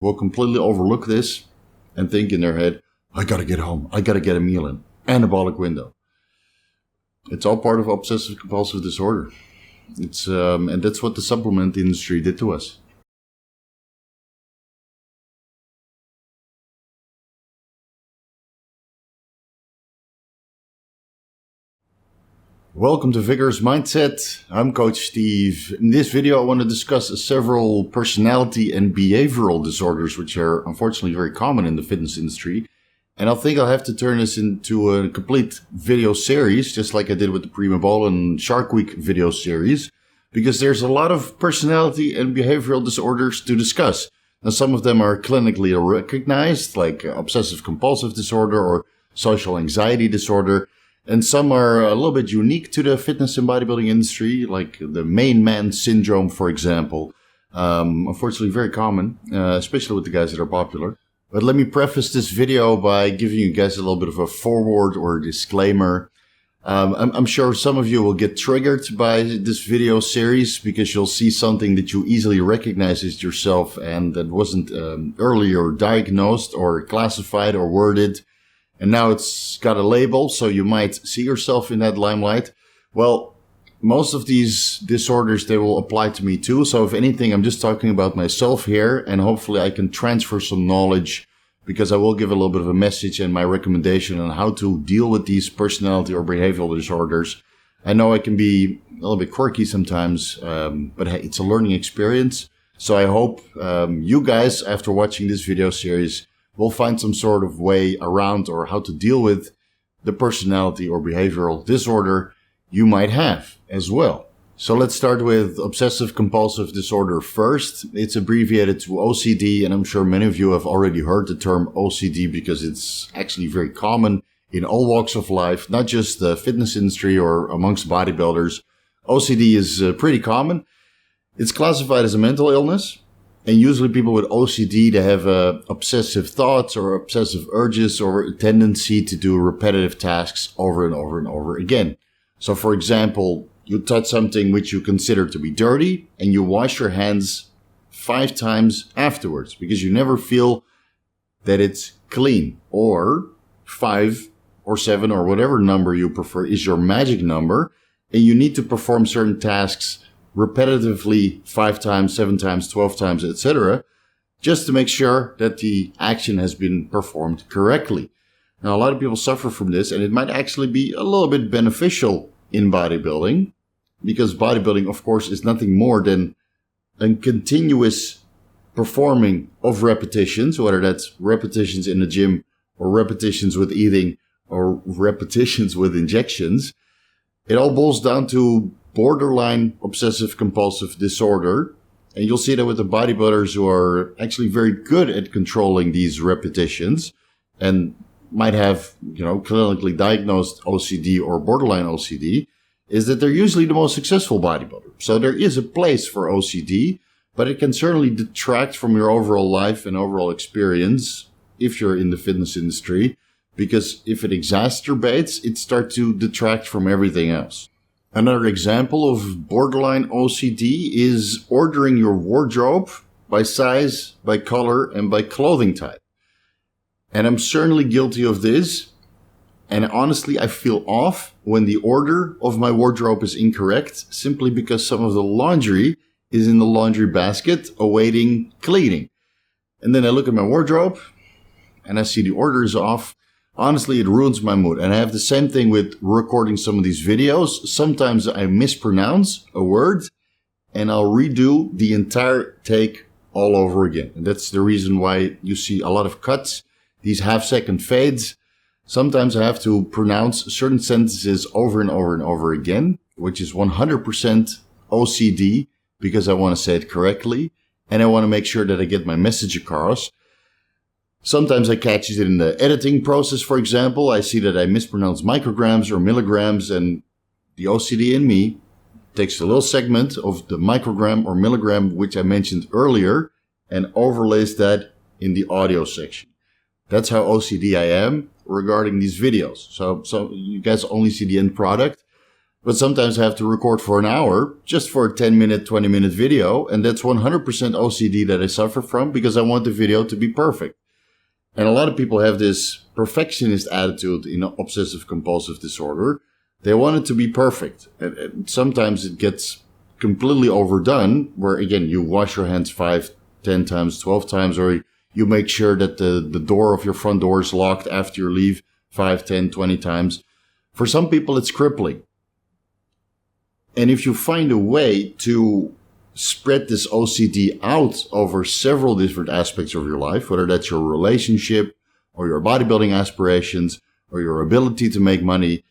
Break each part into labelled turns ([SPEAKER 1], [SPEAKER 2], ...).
[SPEAKER 1] will completely overlook this and think in their head, I gotta get home, I gotta get a meal in, anabolic window. It's all part of obsessive-compulsive disorder. And that's what the supplement industry did to us. Welcome to Vigorous Mindset. I'm Coach Steve. In this video, I want to discuss several personality and behavioral disorders, which are unfortunately very common in the fitness industry. And I think I'll have to turn this into a complete video series, just like I did with the Prima Bowl and Shark Week video series, because there's a lot of personality and behavioral disorders to discuss. Now, some of them are clinically recognized, like obsessive-compulsive disorder or social anxiety disorder. And some are a little bit unique to the fitness and bodybuilding industry, like the main man syndrome, for example. Unfortunately, very common, especially with the guys that are popular. But let me preface this video by giving you guys a little bit of a foreword or a disclaimer. I'm sure some of you will get triggered by this video series because you'll see something that you easily recognize as yourself and that wasn't earlier diagnosed or classified or worded. And now it's got a label, so you might see yourself in that limelight. Well, most of these disorders, they will apply to me too. So if anything, I'm just talking about myself here, and hopefully I can transfer some knowledge because I will give a little bit of a message and my recommendation on how to deal with these personality or behavioral disorders. I know I can be a little bit quirky sometimes, but hey, it's a learning experience. So I hope you guys, after watching this video series, we'll find some sort of way around or how to deal with the personality or behavioral disorder you might have as well. So let's start with obsessive-compulsive disorder first. It's abbreviated to OCD, and I'm sure many of you have already heard the term OCD because it's actually very common in all walks of life, not just the fitness industry or amongst bodybuilders. OCD is pretty common. It's classified as a mental illness. And usually people with OCD, they have obsessive thoughts or obsessive urges or a tendency to do repetitive tasks over and over and over again. So for example, you touch something which you consider to be dirty and you wash your hands 5 times afterwards because you never feel that it's clean. Or 5 or 7 or whatever number you prefer is your magic number, and you need to perform certain tasks repetitively 5 times, 7 times, 12 times, etc., just to make sure that the action has been performed correctly. Now, a lot of people suffer from this, and it might actually be a little bit beneficial in bodybuilding, because bodybuilding, of course, is nothing more than a continuous performing of repetitions, whether that's repetitions in the gym or repetitions with eating or repetitions with injections. It all boils down to borderline obsessive-compulsive disorder. And you'll see that with the bodybuilders who are actually very good at controlling these repetitions and might have, clinically diagnosed OCD or borderline OCD, is that they're usually the most successful bodybuilder. So there is a place for OCD, but it can certainly detract from your overall life and overall experience if you're in the fitness industry, because if it exacerbates, it starts to detract from everything else. Another example of borderline OCD is ordering your wardrobe by size, by color, and by clothing type. And I'm certainly guilty of this. And honestly, I feel off when the order of my wardrobe is incorrect, simply because some of the laundry is in the laundry basket awaiting cleaning. And then I look at my wardrobe and I see the order is off. Honestly, it ruins my mood. And I have the same thing with recording some of these videos. Sometimes I mispronounce a word and I'll redo the entire take all over again. And that's the reason why you see a lot of cuts, these half-second fades. Sometimes I have to pronounce certain sentences over and over and over again, which is 100% OCD because I want to say it correctly. And I want to make sure that I get my message across. Sometimes I catch it in the editing process, for example. I see that I mispronounce micrograms or milligrams, and the OCD in me takes a little segment of the microgram or milligram, which I mentioned earlier, and overlays that in the audio section. That's how OCD I am regarding these videos. So you guys only see the end product. But sometimes I have to record for an hour just for a 10-minute, 20-minute video. And that's 100% OCD that I suffer from because I want the video to be perfect. And a lot of people have this perfectionist attitude in obsessive-compulsive disorder. They want it to be perfect. And sometimes it gets completely overdone, where, again, you wash your hands 5, 10 times, 12 times, or you make sure that the door of your front door is locked after you leave 5, 10, 20 times. For some people, it's crippling. And if you find a way to spread this OCD out over several different aspects of your life, whether that's your relationship or your bodybuilding aspirations or your ability to make money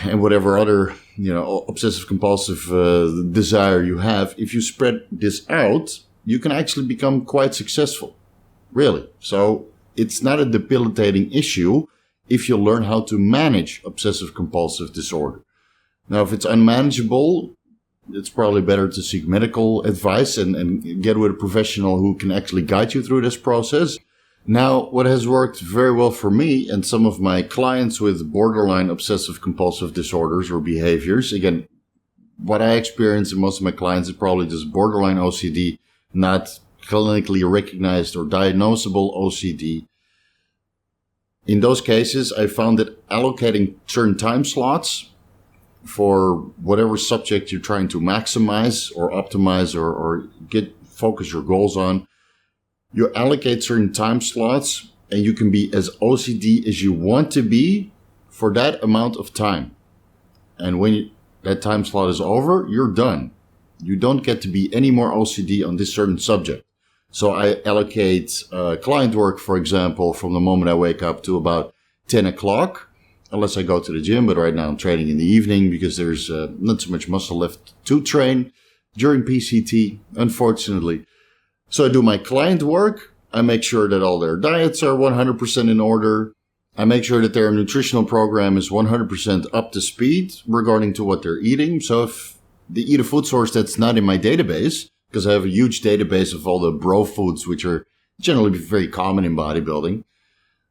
[SPEAKER 1] and whatever other, obsessive compulsive desire you have, if you spread this out, you can actually become quite successful. Really. So it's not a debilitating issue if you learn how to manage obsessive compulsive disorder. Now, if it's unmanageable, it's probably better to seek medical advice and get with a professional who can actually guide you through this process. Now, what has worked very well for me and some of my clients with borderline obsessive compulsive disorders or behaviors, again, what I experience in most of my clients is probably just borderline OCD, not clinically recognized or diagnosable OCD. In those cases, I found that allocating certain time slots for whatever subject you're trying to maximize or optimize or focus your goals on, you allocate certain time slots and you can be as OCD as you want to be for that amount of time. And when that time slot is over, you're done. You don't get to be any more OCD on this certain subject. So I allocate client work, for example, from the moment I wake up to about 10 o'clock, unless I go to the gym. But right now I'm training in the evening because there's not so much muscle left to train during PCT, unfortunately. So I do my client work. I make sure that all their diets are 100% in order. I make sure that their nutritional program is 100% up to speed regarding to what they're eating. So if they eat a food source that's not in my database, because I have a huge database of all the bro foods, which are generally very common in bodybuilding.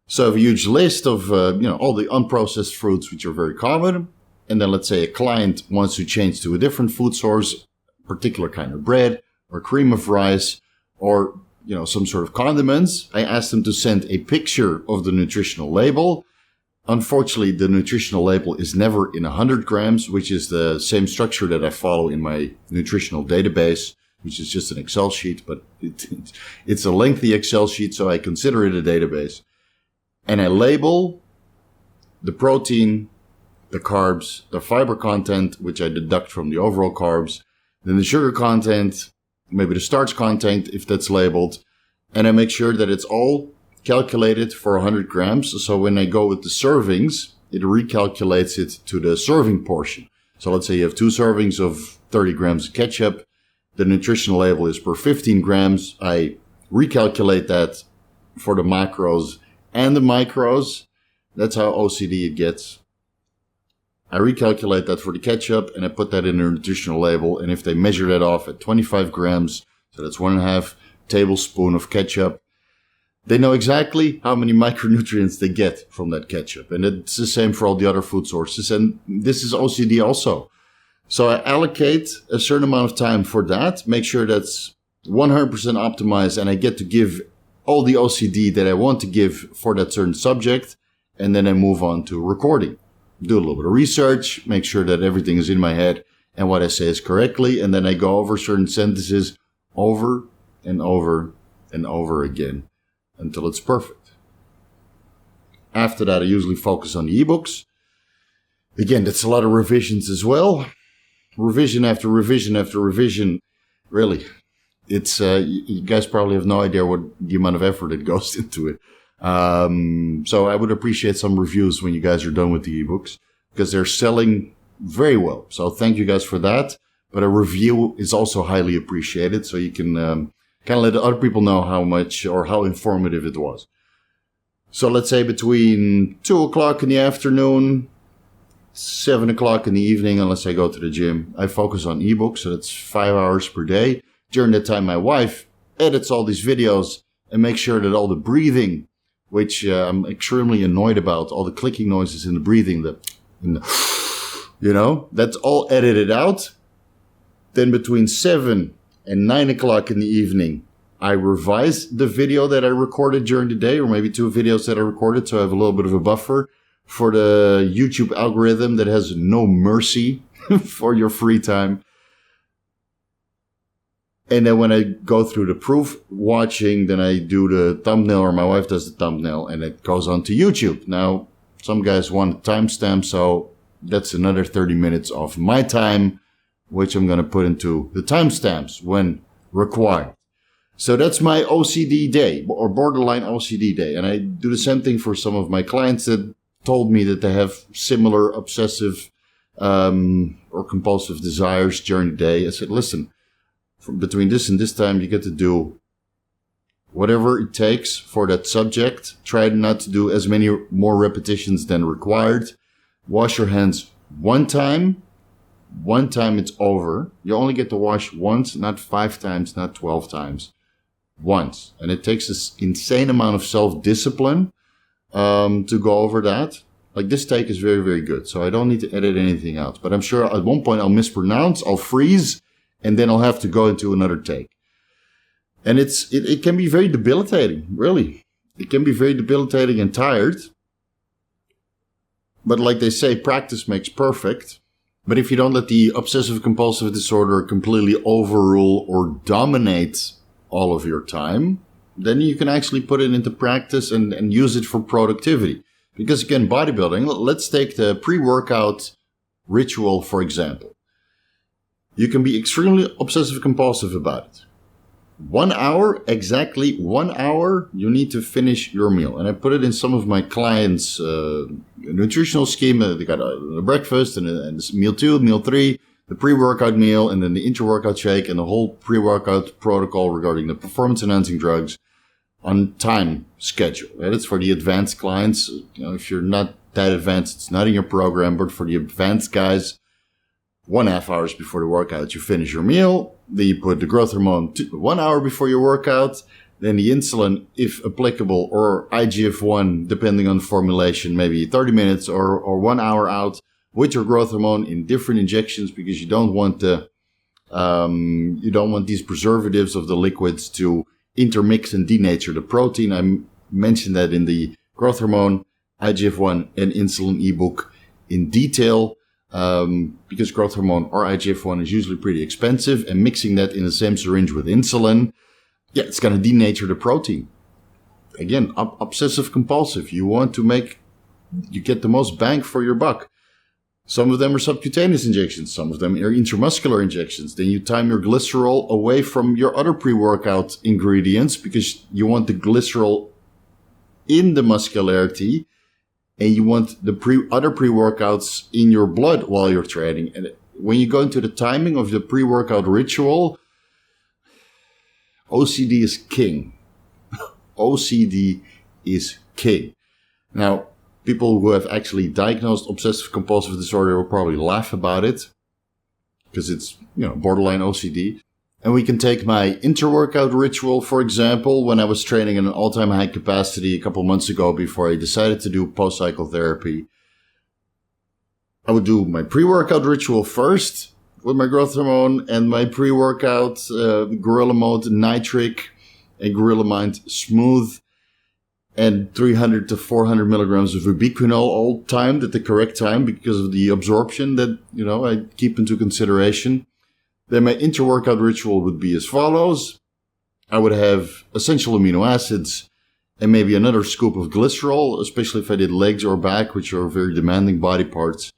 [SPEAKER 1] So I have a huge list of, all the unprocessed fruits, which are very common. And then let's say a client wants to change to a different food source, particular kind of bread or cream of rice, or, some sort of condiments. I asked them to send a picture of the nutritional label. Unfortunately, the nutritional label is never in 100 grams, which is the same structure that I follow in my nutritional database, which is just an Excel sheet, but it's a lengthy Excel sheet, so I consider it a database. And I label the protein, the carbs, the fiber content, which I deduct from the overall carbs, then the sugar content, maybe the starch content, if that's labeled. And I make sure that it's all calculated for 100 grams. So when I go with the servings, it recalculates it to the serving portion. So let's say you have 2 servings of 30 grams of ketchup. The nutritional label is per 15 grams. I recalculate that for the macros and the micros. That's how OCD it gets. I recalculate that for the ketchup and I put that in the nutritional label. And if they measure that off at 25 grams, so that's 1.5 tablespoon of ketchup, they know exactly how many micronutrients they get from that ketchup. And it's the same for all the other food sources. And this is OCD also. So I allocate a certain amount of time for that, make sure that's 100% optimized, and I get to give all the OCD that I want to give for that certain subject. And then I move on to recording. Do a little bit of research, make sure that everything is in my head and what I say is correctly. And then I go over certain sentences over and over and over again until it's perfect. After that, I usually focus on the ebooks. Again, that's a lot of revisions as well. Revision after revision after revision. Really, it's you guys probably have no idea what the amount of effort that goes into it. So I would appreciate some reviews when you guys are done with the ebooks because they're selling very well. So thank you guys for that. But a review is also highly appreciated. So you can kind of let other people know how much or how informative it was. So let's say between 2 o'clock in the afternoon, 7 o'clock in the evening, unless I go to the gym, I focus on ebooks. So that's 5 hours per day. During that time, my wife edits all these videos and makes sure that all the breathing, which I'm extremely annoyed about, all the clicking noises in the breathing, That's all edited out. Then between 7 and 9 o'clock in the evening, I revise the video that I recorded during the day, or maybe 2 videos that I recorded, so I have a little bit of a buffer for the YouTube algorithm that has no mercy for your free time. And then when I go through the proof watching, then I do the thumbnail, or my wife does the thumbnail, and it goes on to YouTube. Now, some guys want a timestamp, so that's another 30 minutes of my time, which I'm going to put into the timestamps when required. So that's my OCD day, or borderline OCD day. And I do the same thing for some of my clients that told me that they have similar obsessive or compulsive desires during the day. I said, listen, between this and this time, you get to do whatever it takes for that subject. Try not to do as many more repetitions than required. Wash your hands one time. One time it's over. You only get to wash once, not 5 times, not 12 times. Once. And it takes this insane amount of self-discipline to go over that. Like, this take is very, very good. So I don't need to edit anything out. But I'm sure at one point I'll mispronounce, I'll freeze, and then I'll have to go into another take. And it can be very debilitating, really. It can be very debilitating and tired. But like they say, practice makes perfect. But if you don't let the obsessive-compulsive disorder completely overrule or dominate all of your time, then you can actually put it into practice and use it for productivity. Because again, bodybuilding, let's take the pre-workout ritual, for example. You can be extremely obsessive-compulsive about it. 1 hour, exactly 1 hour, you need to finish your meal. And I put it in some of my clients' nutritional scheme. They got a breakfast and meal 2, meal 3, the pre-workout meal, and then the intra-workout shake, and the whole pre-workout protocol regarding the performance-enhancing drugs on time schedule. And it's for the advanced clients. If you're not that advanced, it's not in your program, but for the advanced guys, 1.5 hours before the workout, you finish your meal. Then you put the growth hormone 1 hour before your workout. Then the insulin, if applicable, or IGF-1, depending on the formulation, maybe 30 minutes or 1 hour out with your growth hormone in different injections, because you don't want these preservatives of the liquids to intermix and denature the protein. I mentioned that in the growth hormone, IGF-1, and insulin ebook in detail. Because growth hormone or IGF-1 is usually pretty expensive, and mixing that in the same syringe with insulin, it's going to denature the protein. Again, obsessive compulsive. You get the most bang for your buck. Some of them are subcutaneous injections. Some of them are intramuscular injections. Then you time your glycerol away from your other pre-workout ingredients, because you want the glycerol in the muscularity, and you want the other pre-workouts in your blood while you're training. And when you go into the timing of the pre-workout ritual, OCD is king. OCD is king. Now, people who have actually diagnosed obsessive-compulsive disorder will probably laugh about it, because it's, borderline OCD. And we can take my inter-workout ritual, for example, when I was training at an all-time high capacity a couple months ago before I decided to do post-cycle therapy. I would do my pre-workout ritual first with my growth hormone and my pre-workout Gorilla Mode Nitric and Gorilla Mind Smooth, and 300 to 400 milligrams of ubiquinol, all timed at the correct time because of the absorption that, I keep into consideration. Then my inter-workout ritual would be as follows. I would have essential amino acids and maybe another scoop of glycerol, especially if I did legs or back, which are very demanding body parts.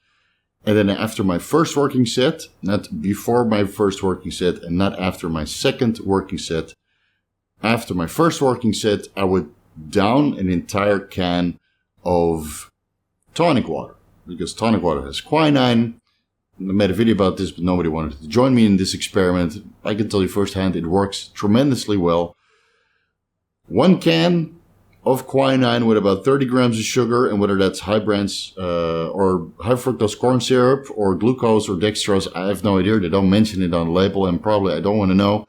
[SPEAKER 1] And then after my first working set, not before my first working set and not after my second working set, after my first working set, I would down an entire can of tonic water, because tonic water has quinine. I made a video about this, but nobody wanted to join me in this experiment. I can tell you firsthand, it works tremendously well. 1 can of quinine with about 30 grams of sugar, and whether that's high branch or high fructose corn syrup or glucose or dextrose, I have no idea. They don't mention it on the label, and probably I don't want to know,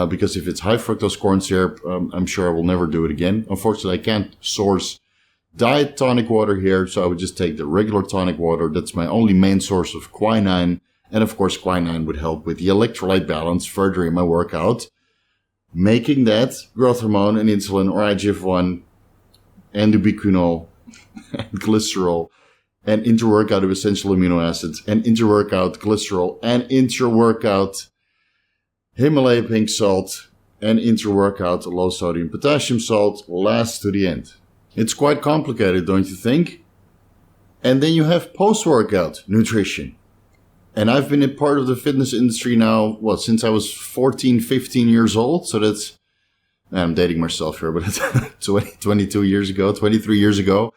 [SPEAKER 1] because if it's high fructose corn syrup, I'm sure I will never do it again. Unfortunately, I can't source diet tonic water here. So I would just take the regular tonic water. That's my only main source of quinine. And of course, quinine would help with the electrolyte balance further in my workout, making that growth hormone and insulin or IGF-1 and ubiquinol and glycerol and intra-workout of essential amino acids and intra-workout glycerol and intra-workout Himalaya pink salt and intra-workout low sodium potassium salt last to the end. It's quite complicated, don't you think? And then you have post-workout nutrition. And I've been a part of the fitness industry now, since I was 14, 15 years old. So that's, I'm dating myself here, but 22 years ago, 23 years ago.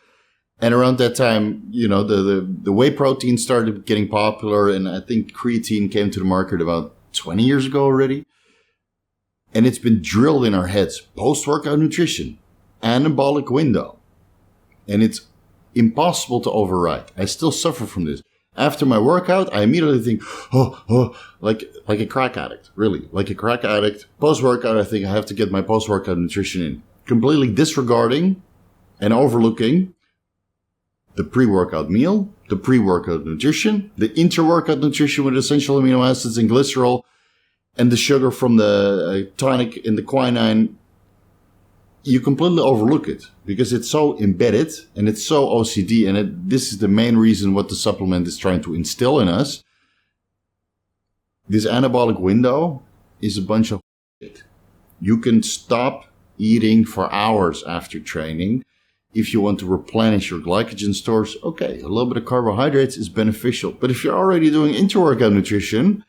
[SPEAKER 1] And around that time, the whey protein started getting popular. And I think creatine came to the market about 20 years ago already. And it's been drilled in our heads. Post-workout nutrition, anabolic window. And it's impossible to override. I still suffer from this. After my workout, I immediately think, like a crack addict, really, like a crack addict. Post-workout, I think I have to get my post-workout nutrition in. Completely disregarding and overlooking the pre-workout meal, the pre-workout nutrition, the intra-workout nutrition with essential amino acids and glycerol, and the sugar from the tonic and the quinine. You completely overlook it because it's so embedded and it's so OCD. And this is the main reason what the supplement is trying to instill in us. This anabolic window is a bunch of shit. You can stop eating for hours after training. If you want to replenish your glycogen stores, okay, a little bit of carbohydrates is beneficial. But if you're already doing intra-workout nutrition,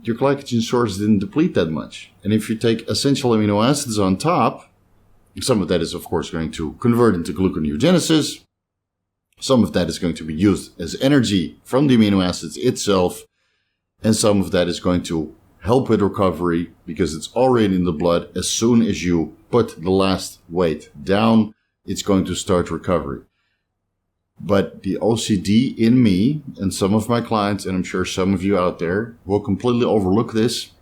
[SPEAKER 1] your glycogen stores didn't deplete that much. And if you take essential amino acids on top, some of that is, of course, going to convert into gluconeogenesis. Some of that is going to be used as energy from the amino acids itself. And some of that is going to help with recovery because it's already in the blood. As soon as you put the last weight down, it's going to start recovery. But the OCD in me and some of my clients, and I'm sure some of you out there, will completely overlook this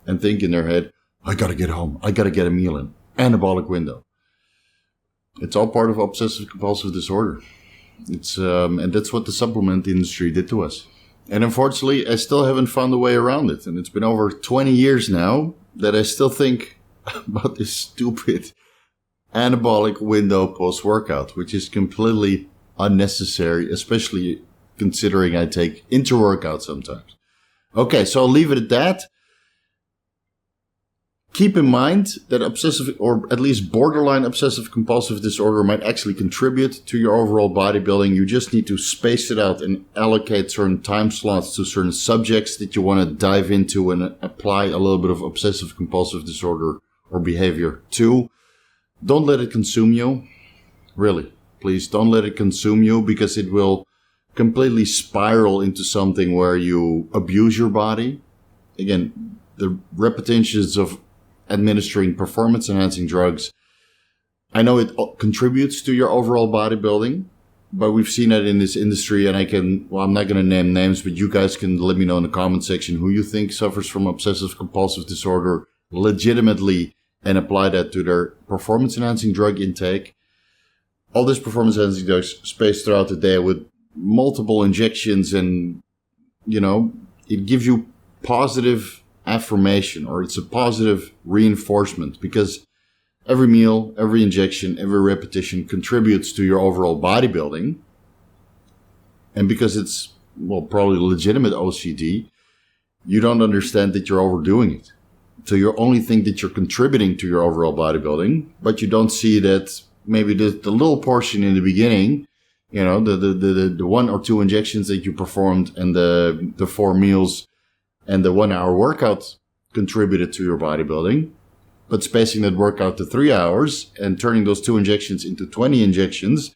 [SPEAKER 1] and think in their head, I got to get home. I got to get a meal in. Anabolic window. It's all part of obsessive-compulsive disorder. And that's what the supplement industry did to us. And unfortunately, I still haven't found a way around it. And it's been over 20 years now that I still think about this stupid anabolic window post-workout, which is completely unnecessary, especially considering I take intra-workout sometimes. Okay, so I'll leave it at that. Keep in mind that obsessive or at least borderline obsessive compulsive disorder might actually contribute to your overall bodybuilding. You just need to space it out and allocate certain time slots to certain subjects that you want to dive into and apply a little bit of obsessive compulsive disorder or behavior to. Don't let it consume you. Really. Please don't let it consume you because it will completely spiral into something where you abuse your body. Again, the repetitions of administering performance-enhancing drugs, I know it contributes to your overall bodybuilding, but we've seen that in this industry, and I'm not going to name names, but you guys can let me know in the comment section who you think suffers from obsessive-compulsive disorder legitimately and apply that to their performance-enhancing drug intake. All this performance-enhancing drugs spaced throughout the day with multiple injections and, it gives you positive affirmation or it's a positive reinforcement because every meal, every injection, every repetition contributes to your overall bodybuilding. And because it's, probably legitimate OCD, you don't understand that you're overdoing it. So you only think that you're contributing to your overall bodybuilding, but you don't see that maybe the little portion in the beginning, the 1 or 2 injections that you performed and the 4 meals and the 1 hour workout contributed to your bodybuilding. But spacing that workout to 3 hours and turning those 2 injections into 20 injections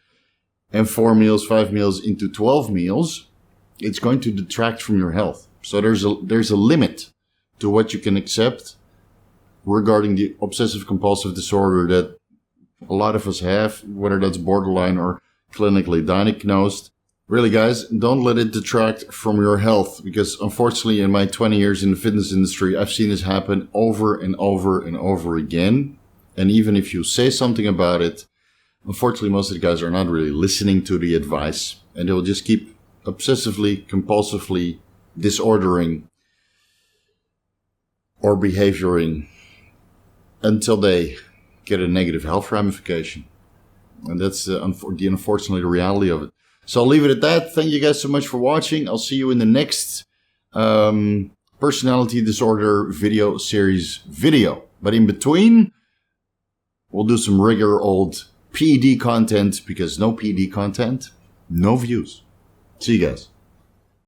[SPEAKER 1] and 4 meals, 5 meals into 12 meals, it's going to detract from your health. So there's a limit to what you can accept regarding the obsessive compulsive disorder that a lot of us have, whether that's borderline or clinically diagnosed. Really, guys, don't let it detract from your health because unfortunately in my 20 years in the fitness industry, I've seen this happen over and over and over again. And even if you say something about it, unfortunately, most of the guys are not really listening to the advice, and they'll just keep obsessively, compulsively disordering or behavioring until they get a negative health ramification. And that's unfortunately the reality of it. So I'll leave it at that. Thank you guys so much for watching. I'll see you in the next personality disorder video series video. But in between, we'll do some regular old PD content, because no PD content, no views. See you guys.